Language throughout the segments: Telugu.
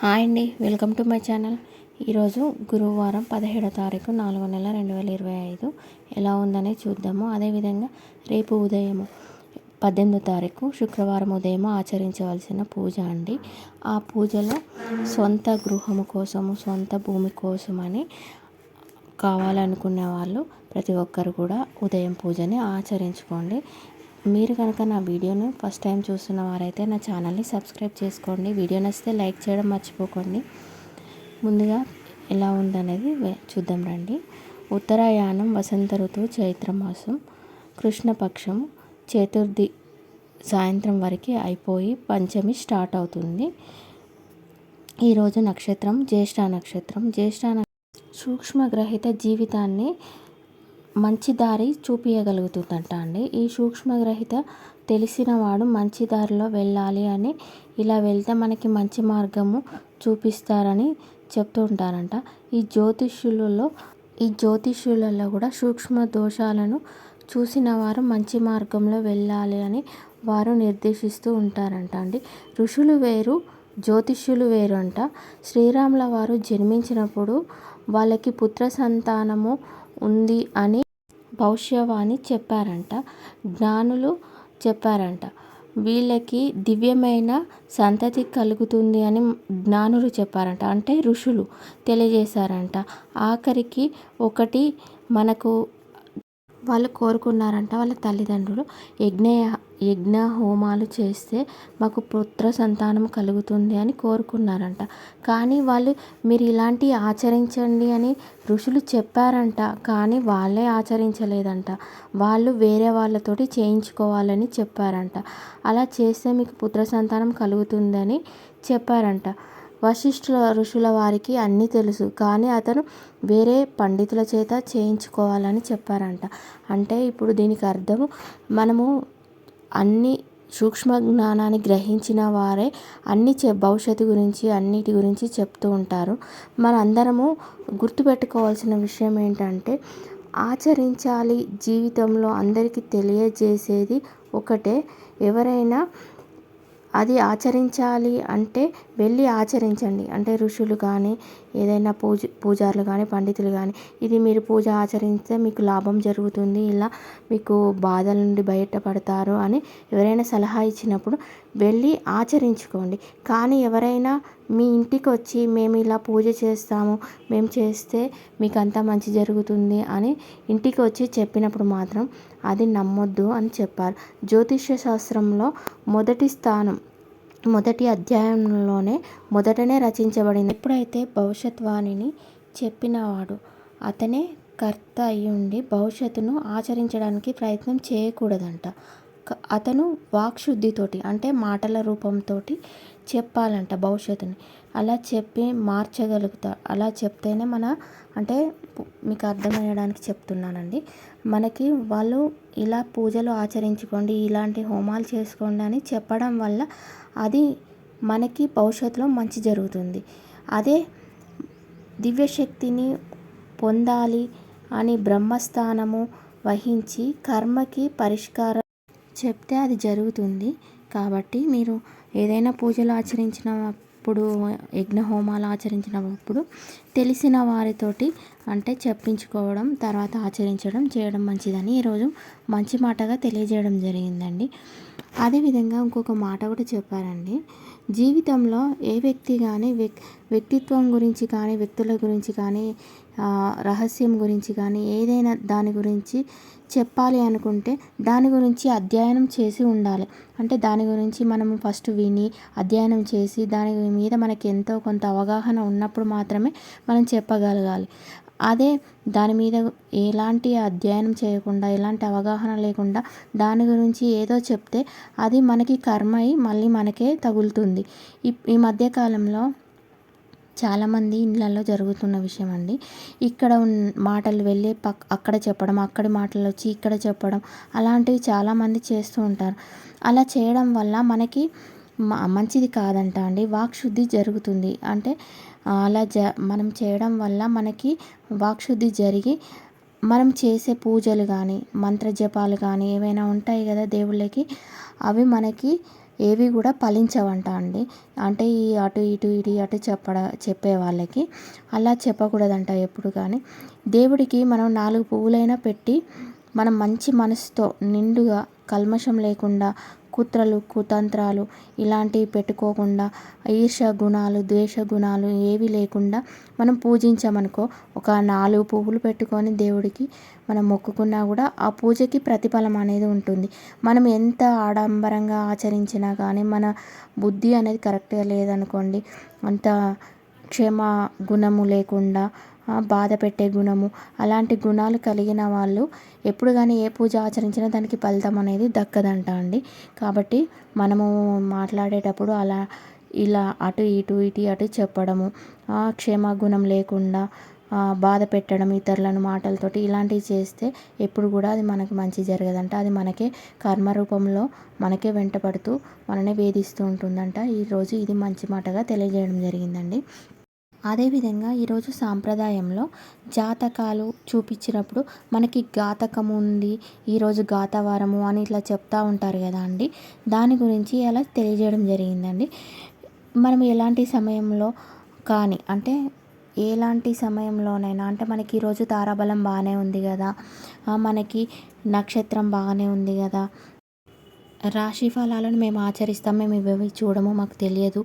హాయ్ అండి, వెల్కమ్ టు మై ఛానల్. ఈరోజు గురువారం 17వ తారీఖు 4వ నెల 2025 ఎలా ఉందని చూద్దాము. అదేవిధంగా రేపు ఉదయం 18వ తారీఖు శుక్రవారం ఉదయం ఆచరించవలసిన పూజ అండి. ఆ పూజలో సొంత గృహము కోసము, సొంత భూమి కోసమని కావాలనుకునే వాళ్ళు ప్రతి ఒక్కరు కూడా ఉదయం పూజని ఆచరించుకోండి. మీరు కనుక నా వీడియోను ఫస్ట్ టైం చూస్తున్న వారైతే నా ఛానల్ని సబ్స్క్రైబ్ చేసుకోండి. వీడియో నచ్చితే లైక్ చేయడం మర్చిపోకండి. ముందుగా ఎలా ఉందనేది చూద్దాం రండి. ఉత్తరాయణం, వసంత ఋతువు, చైత్రమాసం, కృష్ణపక్షం, చతుర్థి సాయంత్రం వరకు అయిపోయి పంచమి స్టార్ట్ అవుతుంది. ఈరోజు నక్షత్రం జ్యేష్ఠ నక్షత్రం. సూక్ష్మగ్రహిత జీవితాన్ని మంచి దారి చూపించగలుగుతుందంట అండి. ఈ సూక్ష్మగ్రహిత తెలిసిన వాడు మంచి దారిలో వెళ్ళాలి అని, ఇలా వెళ్తే మనకి మంచి మార్గము చూపిస్తారని చెప్తూ ఉంటారంట. ఈ జ్యోతిష్యులలో కూడా సూక్ష్మ దోషాలను చూసిన వారు మంచి మార్గంలో వెళ్ళాలి అని వారు నిర్దేశిస్తూ ఉంటారంట అండి. ఋషులు వేరు, జ్యోతిష్యులు వేరు అంట. శ్రీరాముల వారు జన్మించినప్పుడు వాళ్ళకి పుత్ర సంతానము ఉంది అని భవిష్యవాణి చెప్పారంట. జ్ఞానులు చెప్పారంట, వీళ్ళకి దివ్యమైన సంతతి కలుగుతుంది అని జ్ఞానులు చెప్పారంట. అంటే ఋషులు తెలియజేశారంట. ఆఖరికి ఒకటి మనకు వాళ్ళు కోరుకున్నారంట, వాళ్ళ తల్లిదండ్రులు యజ్ఞ హోమాలు చేస్తే మాకు పుత్ర సంతానం కలుగుతుంది అని కోరుకున్నారంట. కానీ వాళ్ళు మీరు ఇలాంటివి ఆచరించండి అని ఋషులు చెప్పారంట, కానీ వాళ్ళే ఆచరించలేదంట. వాళ్ళు వేరే వాళ్ళతోటి చేయించుకోవాలని చెప్పారంట. అలా చేస్తే మీకు పుత్ర సంతానం కలుగుతుందని చెప్పారంట. వశిష్ఠుల ఋషుల వారికి అన్నీ తెలుసు, కానీ అతను వేరే పండితుల చేత చేయించుకోవాలని చెప్పారంట. అంటే ఇప్పుడు దీనికి అర్థము, మనము అన్ని సూక్ష్మ జ్ఞానాన్ని గ్రహించిన వారే అన్ని భవిష్యత్తు గురించి అన్నిటి గురించి చెప్తూ ఉంటారు. మనందరము గుర్తుపెట్టుకోవాల్సిన విషయం ఏంటంటే, ఆచరించాలి జీవితంలో అందరికీ తెలియజేసేది ఒకటే. ఎవరైనా అది ఆచరించాలి అంటే వెళ్ళి ఆచరించండి. అంటే ఋషులు కానీ, ఏదైనా పూజారులు కానీ, పండితులు కానీ, ఇది మీరు పూజ ఆచరిస్తే మీకు లాభం జరుగుతుంది, ఇలా మీకు బాధల నుండి బయటపడతారు అని ఎవరైనా సలహా ఇచ్చినప్పుడు వెళ్ళి ఆచరించుకోండి. కానీ ఎవరైనా మీ ఇంటికి వచ్చి మేము ఇలా పూజ చేస్తాము, మేము చేస్తే మీకు అంతా మంచి జరుగుతుంది అని ఇంటికి వచ్చి చెప్పినప్పుడు మాత్రం అది నమ్మొద్దు అని చెప్పారు. జ్యోతిష్య శాస్త్రంలో మొదటి అధ్యాయంలోనే మొదటనే రచించబడింది. ఎప్పుడైతే భవిష్యత్వాణిని చెప్పినవాడు అతనే కర్త అయ్యుండి భవిష్యత్తును ఆచరించడానికి ప్రయత్నం చేయకూడదంట. అతను వాక్శుద్ధితోటి, అంటే మాటల రూపంతో చెప్పాలంట భవిష్యత్తుని. అలా చెప్పి మార్చగలుగుతారు. అలా చెప్తేనే అంటే మీకు అర్థమయ్యడానికి చెప్తున్నానండి. మనకి వాళ్ళు ఇలా పూజలు ఆచరించుకోండి, ఇలాంటి హోమాలు చేసుకోండి అని చెప్పడం వల్ల అది మనకి భవిష్యత్తులో మంచి జరుగుతుంది. అదే దివ్యశక్తిని పొందాలి అని బ్రహ్మస్థానము వహించి కర్మకి పరిష్కారం చెప్తే అది జరుగుతుంది. కాబట్టి మీరు ఏదైనా పూజలు ఆచరించినప్పుడు, యజ్ఞ హోమాలు ఆచరించినప్పుడు తెలిసిన వారితోటి అంటే చెప్పించుకోవడం, తర్వాత ఆచరించడం చేయడం మంచిదని ఈరోజు మంచి మాటగా తెలియజేయడం జరిగిందండి. అదేవిధంగా ఇంకొక మాట కూడా చెప్పారండి. జీవితంలో ఏ వ్యక్తి కానీ వ్యక్తిత్వం గురించి కానీ, వ్యక్తుల గురించి కానీ, రహస్యం గురించి కానీ, ఏదైనా దాని గురించి చెప్పాలి అనుకుంటే దాని గురించి అధ్యయనం చేసి ఉండాలి. అంటే దాని గురించి మనము ఫస్ట్ విని అధ్యయనం చేసి దాని మీద మనకి ఎంతో కొంత అవగాహన ఉన్నప్పుడు మాత్రమే మనం చెప్పగలగాలి. అదే దాని మీద ఎలాంటి అధ్యయనం చేయకుండా, ఎలాంటి అవగాహన లేకుండా దాని గురించి ఏదో చెప్తే అది మనకి కర్మ అయి మళ్ళీ మనకే తగులుతుంది. ఈ మధ్యకాలంలో చాలామంది ఇళ్ళల్లో జరుగుతున్న విషయం అండి. ఇక్కడ మాటలు వెళ్ళి అక్కడ చెప్పడం, అక్కడి మాటలు వచ్చి ఇక్కడ చెప్పడం, అలాంటివి చాలామంది చేస్తూ ఉంటారు. అలా చేయడం వల్ల మనకి మంచిది కాదంట అండి. వాక్శుద్ధి జరుగుతుంది. అంటే అలా మనం చేయడం వల్ల మనకి వాక్శుద్ధి జరిగి మనం చేసే పూజలు కానీ, మంత్ర జపాలు కానీ ఏవైనా ఉంటాయి కదా దేవుళ్ళకి, అవి మనకి ఏవి కూడా ఫలించవంట అండి. అంటే ఈ అటు ఇటు ఇటు అటు చెప్పే వాళ్ళకి అలా చెప్పకూడదంట ఎప్పుడు కానీ. దేవుడికి మనం 4 పువ్వులైనా పెట్టి మనం మంచి మనసుతో నిండుగా కల్మషం లేకుండా కుట్రలు కుతంత్రాలు ఇలాంటివి పెట్టుకోకుండా ఈర్ష్య గుణాలు ద్వేష గుణాలు ఏవి లేకుండా మనం పూజించామనుకో, ఒక 4 పువ్వులు పెట్టుకొని దేవుడికి మనం మొక్కుకున్నా కూడా ఆ పూజకి ప్రతిఫలం అనేది ఉంటుంది. మనం ఎంత ఆడంబరంగా ఆచరించినా కానీ మన బుద్ధి అనేది కరెక్ట్గా లేదనుకోండి, అంత క్షమ గుణము లేకుండా బాధ పెట్టే గుణము అలాంటి గుణాలు కలిగిన వాళ్ళు ఎప్పుడు కానీ ఏ పూజ ఆచరించినా దానికి ఫలితం అనేది దక్కదంట అండి. కాబట్టి మనము మాట్లాడేటప్పుడు అలా ఇలా అటు ఇటు ఇటు అటు చెప్పడము, క్షమాగుణం లేకుండా బాధ పెట్టడం ఇతరులను మాటలతోటి ఇలాంటివి చేస్తే ఎప్పుడు కూడా అది మనకు మంచి జరగదంట. అది మనకే కర్మ రూపంలో మనకే వెంటపడుతూ మననే వేధిస్తూ ఉంటుందంట. ఈరోజు ఇది మంచి మాటగా తెలియజేయడం జరిగిందండి. అదేవిధంగా ఈరోజు సాంప్రదాయంలో జాతకాలు చూపించినప్పుడు మనకి ఘాతకం ఉంది, ఈరోజు ఘాతవారము అని ఇట్లా చెప్తూ ఉంటారు కదా అండి. దాని గురించి అలా తెలియజేయడం జరిగిందండి. మనం ఎలాంటి సమయంలో కానీ అంటే ఎలాంటి సమయంలోనైనా అంటే మనకి ఈరోజు తారాబలం బాగానే ఉంది కదా, మనకి నక్షత్రం బాగానే ఉంది కదా, రాశి ఫలాలను మేము ఆచరిస్తాం, మేము ఇవేవి చూడము, మాకు తెలియదు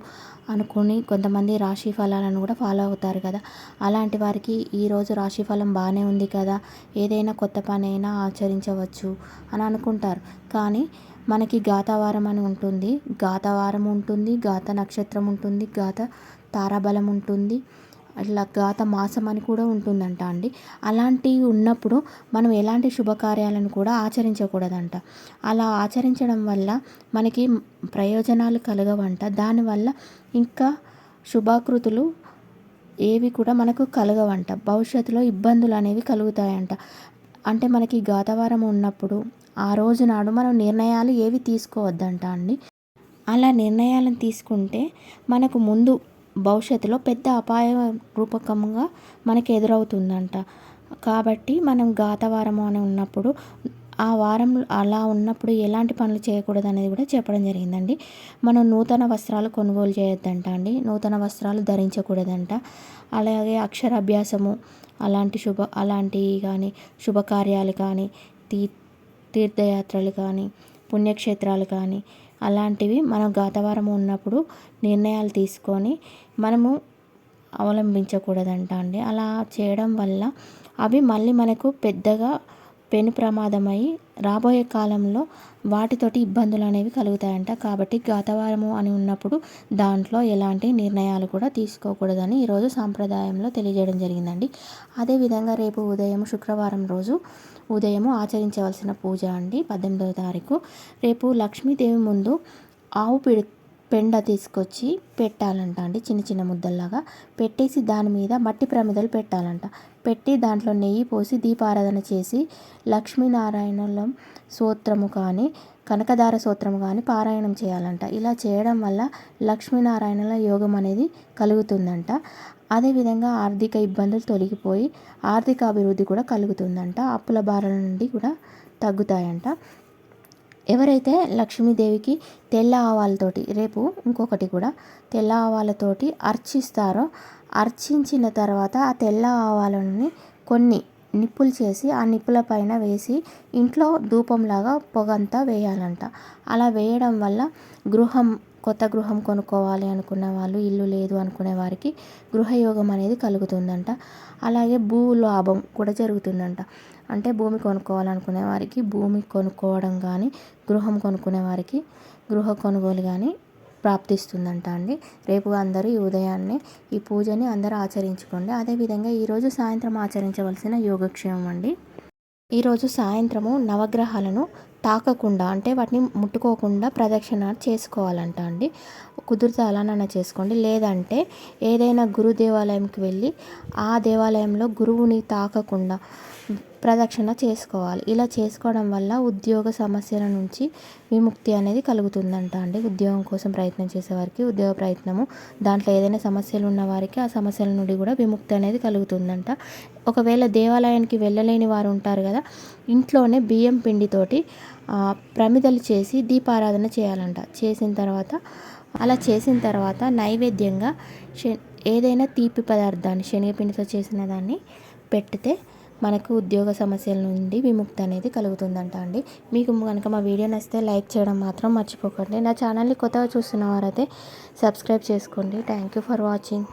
అనుకుని కొంతమంది రాశి ఫలాలను కూడా ఫాలో అవుతారు కదా. అలాంటి వారికి ఈరోజు రాశి ఫలం బాగానే ఉంది కదా, ఏదైనా కొత్త పని అయినా ఆచరించవచ్చు అని అనుకుంటారు. కానీ మనకి ఘాతవారం అని ఉంటుంది, ఘాతవారం ఉంటుంది, ఘాత నక్షత్రం ఉంటుంది, ఘాత తారాబలం ఉంటుంది, అట్లా ఘాత మాసం అని కూడా ఉంటుందంట అండి. అలాంటివి ఉన్నప్పుడు మనం ఎలాంటి శుభకార్యాలను కూడా ఆచరించకూడదంట. అలా ఆచరించడం వల్ల మనకి ప్రయోజనాలు కలగవంట. దానివల్ల ఇంకా శుభాకృతులు ఏవి కూడా మనకు కలగవంట. భవిష్యత్తులో ఇబ్బందులు అనేవి కలుగుతాయంట. అంటే మనకి ఘాతవారం ఉన్నప్పుడు ఆ రోజు నాడు మనం నిర్ణయాలు ఏవి తీసుకోవద్దంట అండి. అలా నిర్ణయాలను తీసుకుంటే మనకు ముందు భవిష్యత్తులో పెద్ద అపాయ రూపకంగా మనకు ఎదురవుతుందంట. కాబట్టి మనం ఘాతవారము అని ఉన్నప్పుడు ఆ వారం అలా ఉన్నప్పుడు ఎలాంటి పనులు చేయకూడదు అనేది కూడా చెప్పడం జరిగిందండి. మనం నూతన వస్త్రాలు కొనుగోలు చేయొద్దంట అండి, నూతన వస్త్రాలు ధరించకూడదంట. అలాగే అక్షరాభ్యాసము అలాంటివి కానీ శుభకార్యాలు కానీ తీర్థయాత్రలు కానీ పుణ్యక్షేత్రాలు కానీ అలాంటివి మనం ఘాతవారం ఉన్నప్పుడు నిర్ణయాలు తీసుకొని మనము అవలంబించకూడదంట అండి. అలా చేయడం వల్ల అవి మళ్ళీ మనకు పెద్దగా పెను ప్రమాదమై రాబోయే కాలంలో వాటితోటి ఇబ్బందులు అనేవి కలుగుతాయంట. కాబట్టి ఘాతవారము అని ఉన్నప్పుడు దాంట్లో ఎలాంటి నిర్ణయాలు కూడా తీసుకోకూడదని ఈరోజు సాంప్రదాయంలో తెలియజేయడం జరిగిందండి. అదేవిధంగా రేపు ఉదయం శుక్రవారం రోజు ఉదయము ఆచరించవలసిన పూజ అండి 18వ తారీఖు. రేపు లక్ష్మీదేవి ముందు ఆవు పెండ తీసుకొచ్చి పెట్టాలంట అండి. చిన్న చిన్న ముద్దల్లాగా పెట్టేసి దాని మీద మట్టి ప్రమిదలు పెట్టాలంట. పెట్టి దాంట్లో నెయ్యి పోసి దీపారాధన చేసి లక్ష్మీనారాయణుల స్తోత్రము కానీ కనకదార స్తోత్రము కానీ పారాయణం చేయాలంట. ఇలా చేయడం వల్ల లక్ష్మీనారాయణుల యోగం అనేది కలుగుతుందంట. అదేవిధంగా ఆర్థిక ఇబ్బందులు తొలగిపోయి ఆర్థిక అభివృద్ధి కూడా కలుగుతుందంట. అప్పుల బాధల నుండి కూడా తగ్గుతాయంట. ఎవరైతే లక్ష్మీదేవికి తెల్ల ఆవాలతోటి రేపు ఇంకొకటి కూడా తెల్ల ఆవాలతోటి అర్చిస్తారో, అర్చించిన తర్వాత ఆ తెల్ల ఆవాలని కొన్ని నిప్పులు చేసి ఆ నిప్పుల పైన వేసి ఇంట్లో ధూపంలాగా పొగంతా వేయాలంట. అలా వేయడం వల్ల కొత్త గృహం కొనుక్కోవాలి అనుకున్న వాళ్ళు, ఇల్లు లేదు అనుకునే వారికి గృహయోగం అనేది కలుగుతుందంట. అలాగే భూలాభం కూడా జరుగుతుందంట. అంటే భూమి కొనుక్కోవాలనుకునే వారికి భూమి కొనుక్కోవడం కానీ, గృహం కొనుక్కునే వారికి గృహ కొనుగోలు కానీ ప్రాప్తిస్తుందంట అండి. రేపు అందరూ ఈ ఉదయాన్నే ఈ పూజని అందరూ ఆచరించుకోండి. అదేవిధంగా ఈరోజు సాయంత్రం ఆచరించవలసిన యోగక్షేమం అండి. ఈరోజు సాయంత్రము నవగ్రహాలను తాకకుండా అంటే వాటిని ముట్టుకోకుండా ప్రదక్షిణ చేసుకోవాలంట అండి. కుదిరితే అలానైనా చేసుకోండి. లేదంటే ఏదైనా గురు దేవాలయంకి వెళ్ళి ఆ దేవాలయంలో గురువుని తాకకుండా ప్రదక్షిణ చేసుకోవాలి. ఇలా చేసుకోవడం వల్ల ఉద్యోగ సమస్యల నుంచి విముక్తి అనేది కలుగుతుందంట అండి. ఉద్యోగం కోసం ప్రయత్నం చేసేవారికి ఉద్యోగ ప్రయత్నము దాంట్లో ఏదైనా సమస్యలు ఉన్నవారికి ఆ సమస్యల నుండి కూడా విముక్తి అనేది కలుగుతుందంట. ఒకవేళ దేవాలయానికి వెళ్ళలేని వారు ఉంటారు కదా, ఇంట్లోనే బియ్యం పిండితోటి ప్రమిదలు చేసి దీపారాధన చేయాలంట. అలా చేసిన తర్వాత నైవేద్యంగా ఏదైనా తీపి పదార్థాన్ని శనగపిండితో చేసిన దాన్ని పెడితే మనకు ఉద్యోగ సమస్యల నుండి విముక్తి అనేది కలుగుతుందంట అండి. మీకు కనుక మా వీడియో నచ్చితే లైక్ చేయడం మాత్రం మర్చిపోకండి. నా ఛానల్ని కొత్తగా చూస్తున్న వారైతే సబ్స్క్రైబ్ చేసుకోండి. Thank you for watching.